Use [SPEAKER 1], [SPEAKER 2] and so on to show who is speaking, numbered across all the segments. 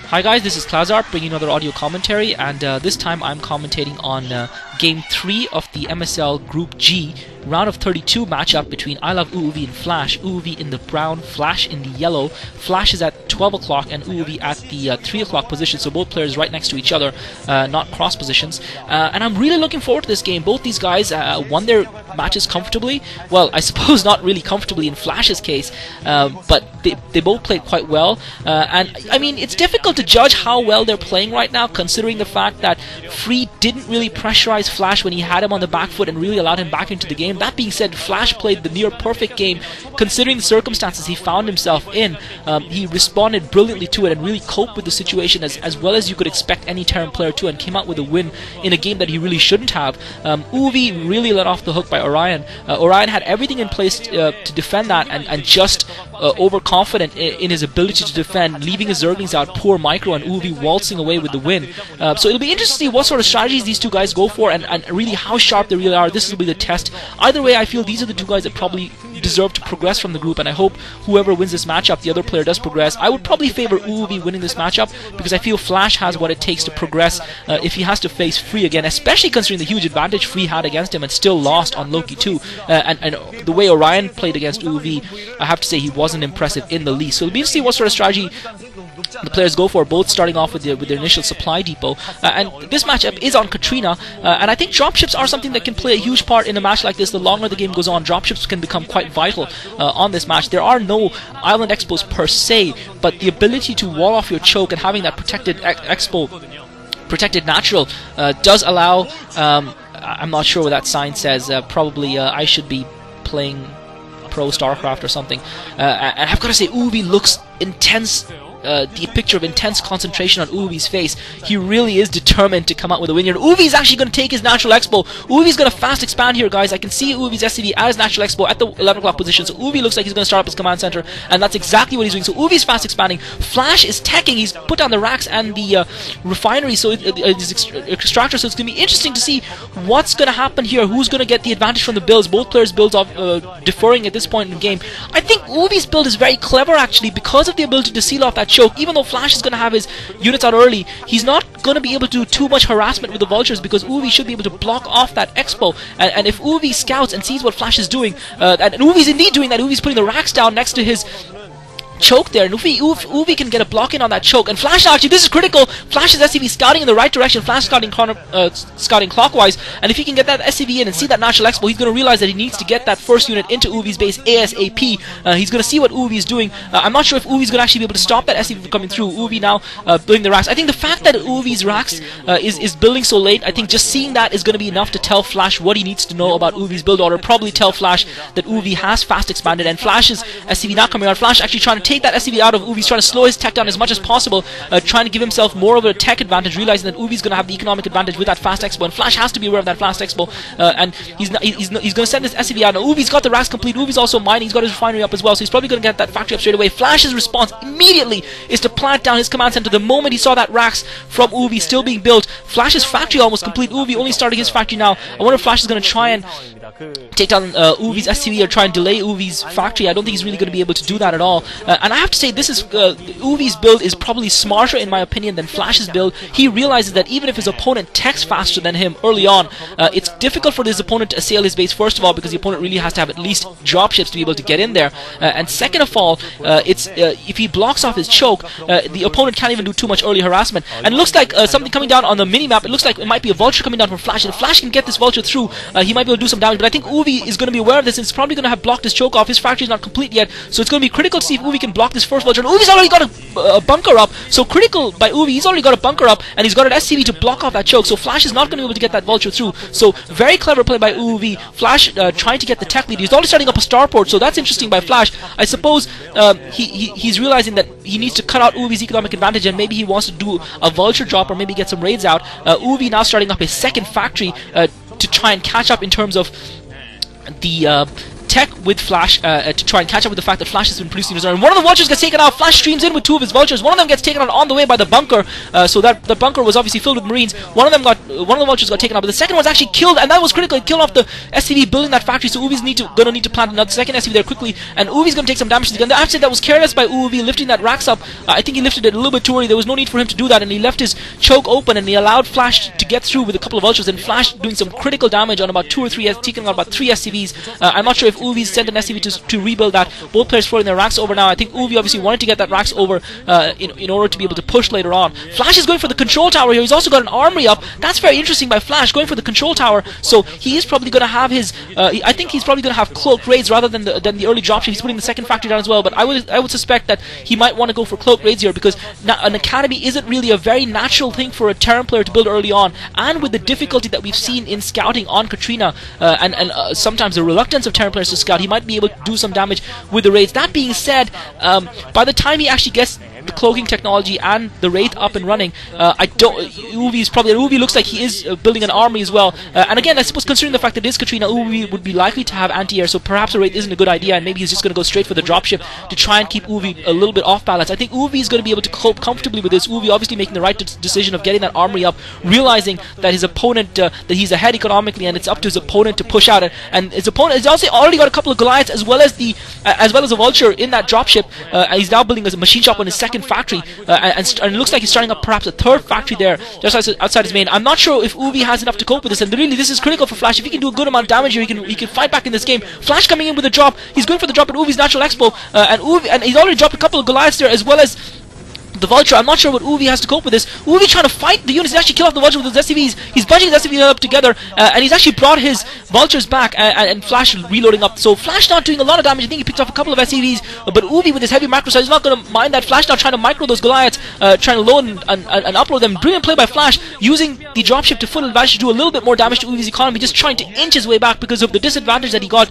[SPEAKER 1] Hi guys, this is Klazart bringing another audio commentary, and this time I'm commentating on Game 3 of the MSL Group G round of 32 matchup between I Love Uuvi and Flash. Uuvi in the brown, Flash in the yellow. Flash is at 12 o'clock and Uuvi at the 3 o'clock position, so both players right next to each other, not cross positions. And I'm really looking forward to this game. Both these guys won their matches comfortably. Well, I suppose not really comfortably in Flash's case, but they both played quite well. And I mean, it's difficult to judge how well they're playing right now, considering the fact that Free didn't really pressurize Flash when he had him on the back foot and really allowed him back into the game. That being said, Flash played the near perfect game considering the circumstances he found himself in. He responded brilliantly to it and really coped with the situation as well as you could expect any Terran player to, and came out with a win in a game that he really shouldn't have. Uuvi really let off the hook by Orion. Orion had everything in place to defend that, and just overconfident in his ability to defend, leaving his Zerglings out, poor Micro, and Uuvi waltzing away with the win. So it'll be interesting to see what sort of strategies these two guys go for, and really how sharp they really are. This will be the test. Either way, I feel these are the two guys that probably deserve to progress from the group, and I hope whoever wins this matchup, the other player does progress. I would probably favor Uuvi winning this matchup because I feel Flash has what it takes to progress if he has to face Free again, especially considering the huge advantage Free had against him and still lost on Loki 2. And the way Orion played against Uuvi, I have to say he wasn't impressive in the least. So it'll be interesting to see what sort of strategy the players go for, both starting off with their initial supply depot. And this matchup is on Katrina, and I think dropships are something that can play a huge part in a match like this. The longer the game goes on, dropships can become quite vital on this match. There are no island expos per se, but the ability to wall off your choke and having that protected protected natural does allow, I'm not sure what that sign says, probably I should be playing Pro StarCraft or something, and I've got to say Uuvi looks intense. The picture of intense concentration on Uuvi's face. He really is determined to come out with a win here. Uuvi's actually going to take his natural expo. Uuvi's going to fast expand here, guys. I can see Uuvi's SCV at his natural expo at the 11 o'clock position. So Uuvi looks like he's going to start up his command center, and that's exactly what he's doing. So Uuvi's fast expanding. Flash is teching. He's put down the racks and the refinery, so his extractor. So it's going to be interesting to see what's going to happen here. Who's going to get the advantage from the builds? Both players' builds are deferring at this point in the game. I think Uuvi's build is very clever, actually, because of the ability to seal off that choke. Even though Flash is going to have his units out early, he's not going to be able to do too much harassment with the vultures because Uuvi should be able to block off that expo. And if Uuvi scouts and sees what Flash is doing, and Uuvi's indeed doing that, Uuvi's putting the racks down next to his choke there, and Uuvi can get a block in on that choke, and Flash actually, this is critical. Flash's SCV scouting in the right direction, Flash scouting clockwise, and if he can get that SCV in and see that natural expo, he's going to realize that he needs to get that first unit into Uuvi's base ASAP. He's going to see what Uuvi is doing. I'm not sure if Uuvi's going to actually be able to stop that SCV from coming through. Uuvi now building the racks. I think the fact that Uuvi's racks is building so late, I think just seeing that is going to be enough to tell Flash what he needs to know about Uuvi's build order. Probably tell Flash that Uuvi has fast expanded, and Flash's SCV not coming out. Flash actually trying to take that SCV out of Uuvi's, trying to slow his tech down as much as possible, trying to give himself more of a tech advantage, realizing that Uuvi's going to have the economic advantage with that fast expo, and Flash has to be aware of that fast expo, and he's going to send this SCV out. Now Uuvi's got the racks complete, Uuvi's also mining, he's got his refinery up as well, so he's probably going to get that factory up straight away. Flash's response immediately is to plant down his command center the moment he saw that racks from Uuvi still being built. Flash's factory almost complete, Uuvi only starting his factory now. I wonder if Flash is going to try and take down Uuvi's SCV or try and delay Uuvi's factory. I don't think he's really going to be able to do that at all. And I have to say, this is Uuvi's build is probably smarter in my opinion than Flash's build. He realizes that even if his opponent techs faster than him early on, it's difficult for his opponent to assail his base, first of all, because the opponent really has to have at least dropships to be able to get in there. And second of all, if he blocks off his choke, the opponent can't even do too much early harassment. And it looks like something coming down on the mini-map. It looks like it might be a vulture coming down from Flash, and if Flash can get this vulture through, he might be able to do some damage. But I think Uuvi is going to be aware of this, and it's probably going to have blocked his choke off. His factory is not complete yet, so it's going to be critical to see if Uuvi can block this first vulture. And Uuvi's already got a bunker up, so critical by Uuvi. He's already got a bunker up, and he's got an SCV to block off that choke, so Flash is not going to be able to get that vulture through. So very clever play by Uuvi. Flash trying to get the tech lead. He's already starting up a starport, so that's interesting by Flash. I suppose he's realizing that he needs to cut out Uuvi's economic advantage, and maybe he wants to do a vulture drop or maybe get some raids out. Uuvi now starting up his second factory to try and catch up in terms of the tech with Flash to try and catch up with the fact that Flash has been producing his own. One of the vultures gets taken out. Flash streams in with 2 of his vultures. One of them gets taken out on the way by the bunker. So that the bunker was obviously filled with Marines. One of the vultures got taken out, but the second one's actually killed, and that was critical. It killed off the SCV building that factory. So Uvi's gonna need to plant another second SCV there quickly, and Uvi's gonna take some damage to the gun. I have to say that was careless by Uvi lifting that racks up. I think he lifted it a little bit too early. There was no need for him to do that, and he left his choke open, and he allowed Flash to get through with a couple of vultures, and Flash doing some critical damage on about 2 or 3, taking out about 3 SCVs. I'm not sure if Uvi's sent an SCV to rebuild that. Both players floating their racks over now. I think Uvi obviously wanted to get that racks over in order to be able to push later on. Flash is going for the control tower here. He's also got an armory up. That's very interesting by Flash, going for the control tower. So he is probably going to have his. I think he's probably going to have cloaked raids rather than the early dropship. He's putting the second factory down as well. But I would suspect that he might want to go for cloaked raids here, because an academy isn't really a very natural thing for a Terran player to build early on, and with the difficulty that we've seen in scouting on Katrina, and sometimes the reluctance of Terran players to scout, he might be able to do some damage with the raids. That being said, by the time he actually gets the cloaking technology and the Wraith up and running, Uvi looks like he is building an army as well. And again, I suppose considering the fact that it is Katrina, Uvi would be likely to have anti-air, so perhaps a Wraith isn't a good idea, and maybe he's just going to go straight for the dropship to try and keep Uvi a little bit off balance. I think Uvi is going to be able to cope comfortably with this. Uvi obviously making the right decision of getting that armory up, realizing that his opponent, that he's ahead economically, and it's up to his opponent to push out. And his opponent has also already got a couple of Goliaths as well as a vulture in that dropship. He's now building a machine shop on his second factory, and it looks like he's starting up perhaps a third factory there just outside his main. I'm not sure if Uvi has enough to cope with this, and really this is critical for Flash. If he can do a good amount of damage here, he can fight back in this game. Flash coming in with a drop. He's going for the drop at Uvi's natural expo, and he's already dropped a couple of Goliaths there as well as the vulture. I'm not sure what Uvi has to cope with this. Uvi trying to fight the units. He's actually killed off the vulture with his SCVs. He's bunching his SCVs up together, and he's actually brought his vultures back, and Flash reloading up. So Flash not doing a lot of damage. I think he picked off a couple of SCVs, but Uvi with his heavy macro size is not going to mind that. Flash now trying to micro those Goliaths, trying to load and upload them. Brilliant play by Flash, using the dropship to full advantage to do a little bit more damage to Uvi's economy, just trying to inch his way back because of the disadvantage that he got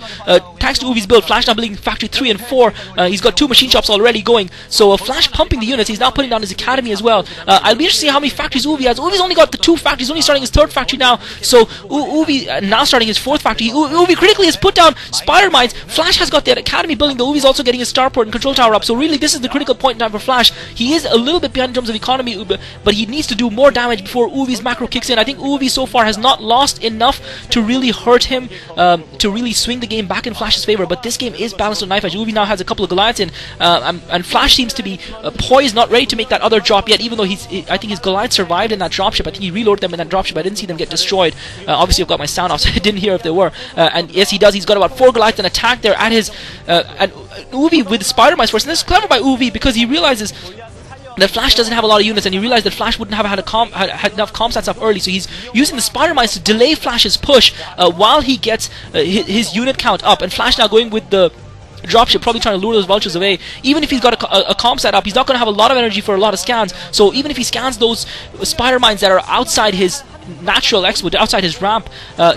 [SPEAKER 1] thanks to Uvi's build. Flash now building factory 3 and 4. He's got 2 machine shops already going. So Flash pumping the units. He's now putting down his academy as well. I'll be interested to see how many factories Uvi has. Uvi's only got the 2 factories, only starting his 3rd factory now. So Uvi now starting his 4th factory. Uvi critically has put down spider mines. Flash has got that academy building, though Uvi's also getting his starport and control tower up. So really this is the critical point in time for Flash. He is a little bit behind in terms of economy, but he needs to do more damage before Uvi's macro kicks in. I think Uvi so far has not lost enough to really hurt him, to really swing the game back in Flash's favor. But this game is balanced on knife edge. Uvi now has a couple of Goliaths in, and Flash seems to be poised, not ready to make that other drop yet, even though I think his Goliath survived in that dropship. I think he reloaded them in that dropship. I didn't see them get destroyed. Obviously I've got my sound off, so I didn't hear if they were. And yes, he does. He's got about 4 Goliaths and attack there at his and Uvi with spider mines first. And this is clever by Uvi because he realizes that Flash doesn't have a lot of units, and he realized that Flash wouldn't have had enough comp stats up early, so he's using the spider mines to delay Flash's push while he gets his unit count up. And Flash now going with the dropship, probably trying to lure those vultures away. Even if he's got a comp set up, he's not going to have a lot of energy for a lot of scans. So even if he scans those spider mines that are outside his natural expo, outside his ramp,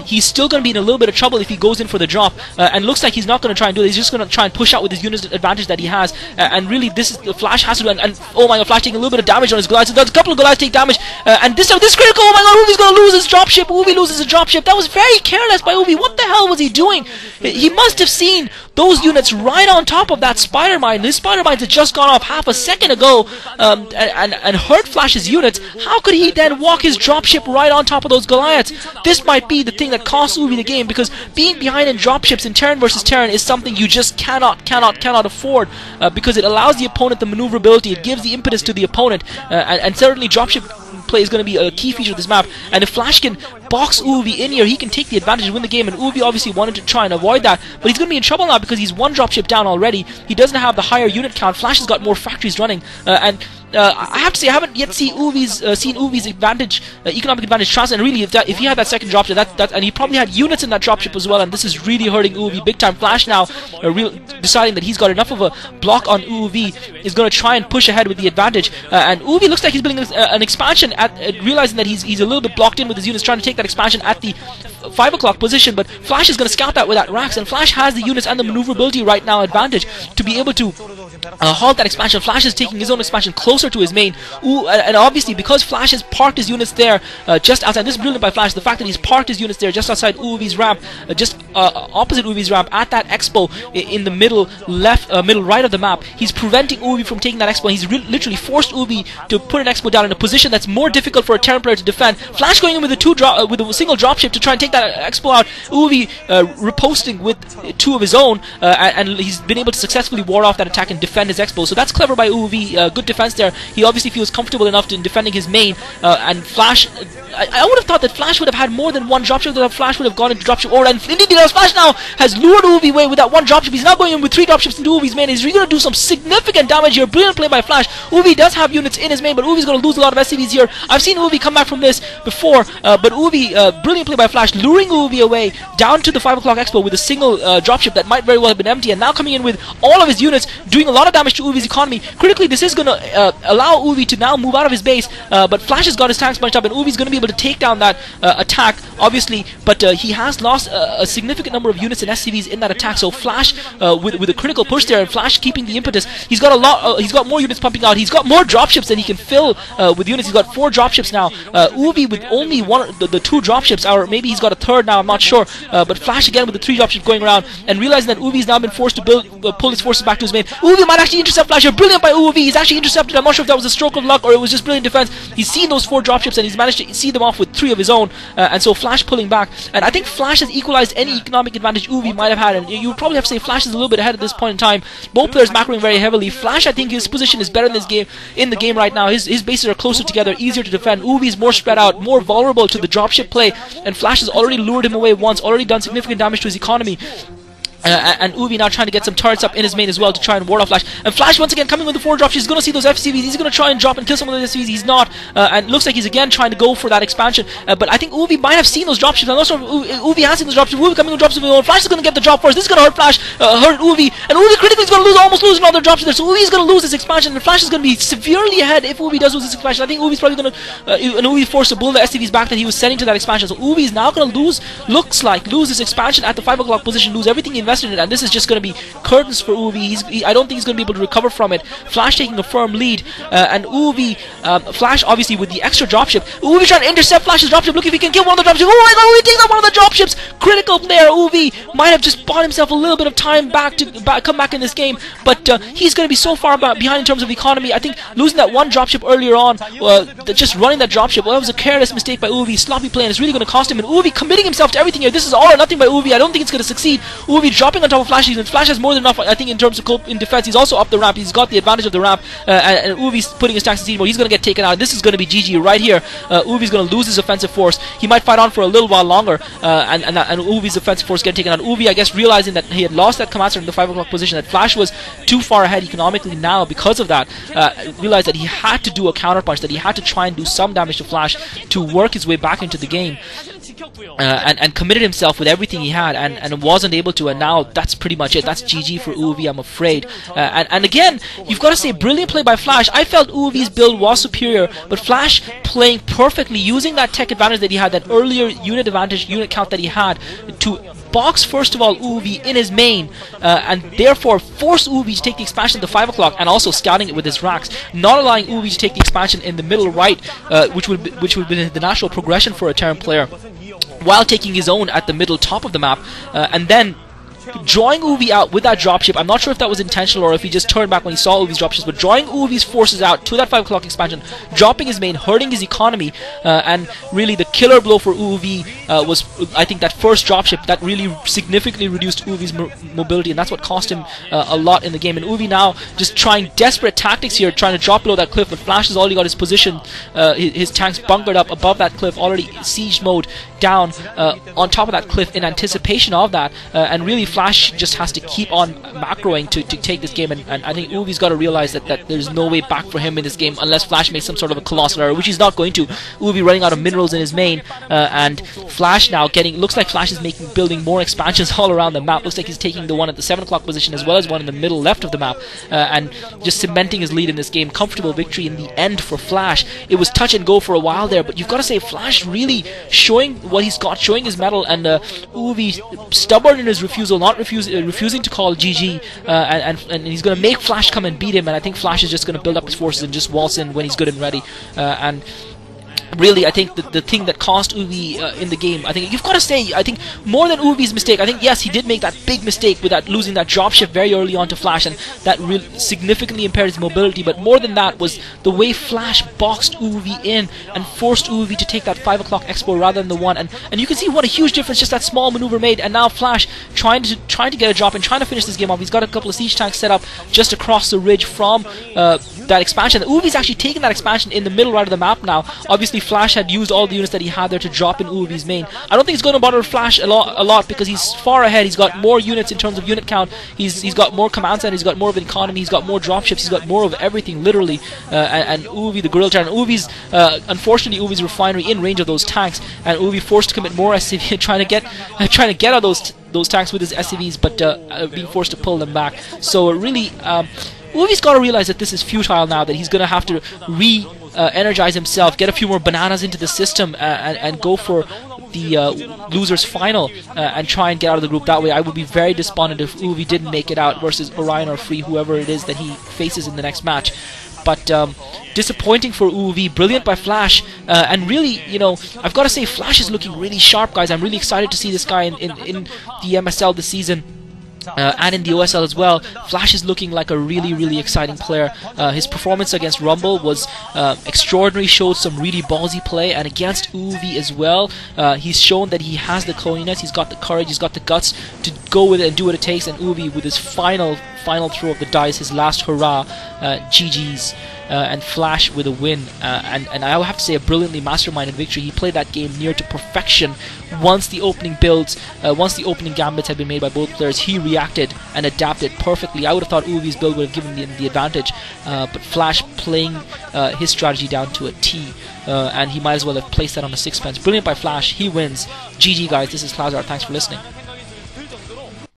[SPEAKER 1] he's still going to be in a little bit of trouble if he goes in for the drop, and looks like he's not going to try and do it. He's just going to try and push out with his unit advantage that he has, and really this is the Flash has to do, and oh my god, Flash taking a little bit of damage on his Goliaths. So there's a couple of Goliaths take damage, and this time, this critical, oh my god, Uvi's going to lose his dropship. Uvi loses his dropship. That was very careless by Uvi. What the hell was he doing? He must have seen those units right on top of that spider mine. His spider mines had just gone off half a second ago, and hurt Flash's units. How could he then walk his dropship right on top of those Goliaths? This might be the thing that costs Uvi the game, because being behind in dropships in Terran versus Terran is something you just cannot afford, because it allows the opponent the maneuverability, it gives the impetus to the opponent, and certainly dropship play is going to be a key feature of this map. And if Flash can box Uvi in here, he can take the advantage and win the game, and Uvi obviously wanted to try and avoid that, but he's going to be in trouble now because he's 1 dropship down already. He doesn't have the higher unit count. Flash has got more factories running, and I have to say I haven't yet seen Uvi's advantage, economic advantage translate. And really, if he had that second dropship, and he probably had units in that dropship as well, and this is really hurting Uvi big time. Flash now deciding that he's got enough of a block on Uvi, is going to try and push ahead with the advantage, and Uvi looks like he's building an expansion at realizing that he's a little bit blocked in with his units, trying to take that expansion at the 5 o'clock position, but Flash is going to scout that with that Rax, and Flash has the units and the maneuverability right now advantage to be able to halt that expansion. Flash is taking his own expansion closer to his main. And obviously, because Flash has parked his units there just outside, this is brilliant by Flash, the fact that he's parked his units there just outside Uvi's ramp, just opposite Uvi's ramp, at that expo in the middle left, middle right of the map. He's preventing Uvi from taking that expo. He's literally forced Uvi to put an expo down in a position that's more difficult for a Terran player to defend. Flash going in with a single dropship to try and take that expo out. Uvi riposting with two of his own, and he's been able to successfully ward off that attack and defend his expo. So that's clever by Uvi. Good defense there. He obviously feels comfortable enough in defending his main, and Flash, I would have thought that Flash would have had more than one dropship, that Flash would have gone into dropship order, and indeed Flash now has lured Uvi away with that one dropship. He's now going in with 3 dropships into Uvi's main. He's really going to do some significant damage here. Brilliant play by Flash. Uvi does have units in his main, but Uvi's going to lose a lot of SCVs here. I've seen Uvi come back from this before, but Uvi, brilliant play by Flash, luring Uvi away down to the 5 o'clock expo with a single dropship that might very well have been empty, and now coming in with all of his units, doing a lot of damage to Uvi's economy. Critically, this is going to allow Uvi to now move out of his base, but Flash has got his tanks bunched up, and Uvi's going to be able to take down that attack, obviously, but he has lost a significant number of units and SCVs in that attack. So Flash, with a critical push there, and Flash keeping the impetus, he's got a lot. He's got more units pumping out. He's got more dropships than he can fill with units. He's got 4 dropships now. Uvi with only the 2 dropships, or maybe he's got a third now. I'm not sure. But Flash again with the 3 dropships going around, and realizing that Uvi's now been forced to pull his forces back to his main. Uvi might actually intercept Flash here. Brilliant by Uvi. He's actually intercepted. I'm not sure if that was a stroke of luck or it was just brilliant defense. He's seen those 4 dropships and he's managed to see them off with 3 of his own. And so Flash pulling back, and I think Flash has equalized any economic advantage Uvi might have had, and you would probably have to say Flash is a little bit ahead at this point in time. Both players macroing very heavily. Flash, I think his position is better in this game, right now. His bases are closer together, easier to defend. Uvi is more spread out, more vulnerable to the dropship play, and Flash has already lured him away once, already done significant damage to his economy. And Uvi now trying to get some turrets up in his main as well to try and ward off Flash. And Flash once again coming with the 4 drops. He's going to see those FCVs. He's going to try and drop and kill some of those FCVs. He's not. And looks like he's again trying to go for that expansion. But I think Uvi might have seen those dropships. I'm not sure if Uvi has seen those dropships. Uvi coming with dropships of his own. Flash is going to get the drop first. This is going to hurt Flash, hurt Uvi. And Uvi critically is going to almost lose another dropship there. So Uvi is going to lose this expansion. And Flash is going to be severely ahead if Uvi does lose this expansion. I think Uvi's probably going to, and Uvi forced to pull the SCVs back that he was sending to that expansion. So Uvi is now going to lose this expansion at the 5 o'clock position, lose everything he invested in it. And this is just going to be curtains for Uvi. I don't think he's going to be able to recover from it. Flash taking a firm lead, and Uvi, Flash obviously with the extra dropship. Uvi trying to intercept Flash's dropship. Look if he can kill one of the dropships. Oh my god, Uvi takes out one of the dropships. Critical player. Uvi might have just bought himself a little bit of time back to come back in this game, but he's going to be so far behind in terms of economy. I think losing that one dropship earlier on, just running that dropship, well, that was a careless mistake by Uvi. Sloppy play, and it's really going to cost him. And Uvi committing himself to everything here. This is all or nothing by Uvi. I don't think it's going to succeed. Uvi dropping on top of Flash. Flash has more than enough, I think, in terms of cope in defense. He's also up the ramp. He's got the advantage of the ramp, and Uvi's putting his tanks in siege mode. He's going to get taken out. This is going to be GG right here. Uvi's going to lose his offensive force. He might fight on for a little while longer, and Uvi's offensive force getting taken out. Uvi, I guess, realizing that he had lost that command center in the 5 o'clock position, that Flash was too far ahead economically now because of that, realized that he had to do a counterpunch, that he had to try and do some damage to Flash to work his way back into the game, and committed himself with everything he had, and wasn't able to, and now that's pretty much it. That's GG for Uvi, I'm afraid. And again, you've got to say, brilliant play by Flash. I felt Uvi's build was superior, but Flash playing perfectly, using that tech advantage that he had, that earlier unit advantage, unit count that he had, to box first of all Uvi in his main, and therefore force Uvi to take the expansion at the 5 o'clock, and also scouting it with his racks, not allowing Uvi to take the expansion in the middle right, which would be the natural progression for a Terran player, while taking his own at the middle top of the map, and then drawing Uvi out with that dropship. I'm not sure if that was intentional or if he just turned back when he saw Uvi's dropships, but drawing Uvi's forces out to that 5 o'clock expansion, dropping his main, hurting his economy, and really the killer blow for Uvi was, I think, that first dropship that really significantly reduced Uvi's mobility, and that's what cost him a lot in the game. And Uvi now just trying desperate tactics here, trying to drop below that cliff, but Flash has already got his position, his tanks bunkered up above that cliff, already siege mode down on top of that cliff in anticipation of that, and really Flash just has to keep on macroing to take this game, and I think Uvi's got to realize that there's no way back for him in this game unless Flash makes some sort of a colossal error, which he's not going to. Uvi running out of minerals in his main, and Flash now looks like Flash is building more expansions all around the map. Looks like he's taking the one at the 7 o'clock position as well as one in the middle left of the map, and just cementing his lead in this game. Comfortable victory in the end for Flash. It was touch and go for a while there, but you've got to say Flash really showing what he's got, showing his mettle, and Uvi stubborn in his refusal, not not refusing to call GG, and he's going to make Flash come and beat him, and I think Flash is just going to build up his forces and just waltz in when he's good and ready, and really, I think the thing that cost Uvi in the game, I think you've got to say, I think more than Uvi's mistake, I think yes, he did make that big mistake with that losing that drop shift very early on to Flash, and that significantly impaired his mobility, but more than that was the way Flash boxed Uvi in and forced Uvi to take that 5 o'clock expo rather than the 1, and you can see what a huge difference just that small maneuver made. And now Flash trying to get a drop and trying to finish this game off. He's got a couple of siege tanks set up just across the ridge from that expansion. Uvi's actually taken that expansion in the middle right of the map now. Obviously Flash had used all the units that he had there to drop in Uvi's main. I don't think it's going to bother Flash a lot because he's far ahead. He's got more units in terms of unit count. He's got more command center. He's got more of an economy. He's got more drop ships. He's got more of everything, literally. And Uvi, the Gorilla Giant, Uvi's unfortunately Uvi's refinery in range of those tanks, and Uvi forced to commit more SCV, trying to get out those tanks with his SCVs, but being forced to pull them back. So really, Uvi's got to realize that this is futile now, that he's going to have to energize himself, get a few more bananas into the system, and go for the losers final and try and get out of the group that way. I would be very despondent if Uvi didn't make it out versus Orion or Free, whoever it is that he faces in the next match. But disappointing for Uvi, brilliant by Flash, and really, I've got to say, Flash is looking really sharp, guys. I'm really excited to see this guy in the MSL this season. And in the OSL as well. Flash is looking like a really exciting player. His performance against Rumble was extraordinary, showed some really ballsy play, and against Uvi as well, he's shown that he has the cojones, he's got the courage, he's got the guts to go with it and do what it takes. And Uvi, with his final throw of the dice, his last hurrah, GG's. And Flash with a win, and I have to say a brilliantly masterminded victory. He played that game near to perfection. Once the opening gambits had been made by both players, he reacted and adapted perfectly. I would have thought Uvi's build would have given him the advantage, but Flash playing his strategy down to a T, and he might as well have placed that on the sixpence. Brilliant by Flash. He wins. GG, guys. This is Klazart. Thanks for listening.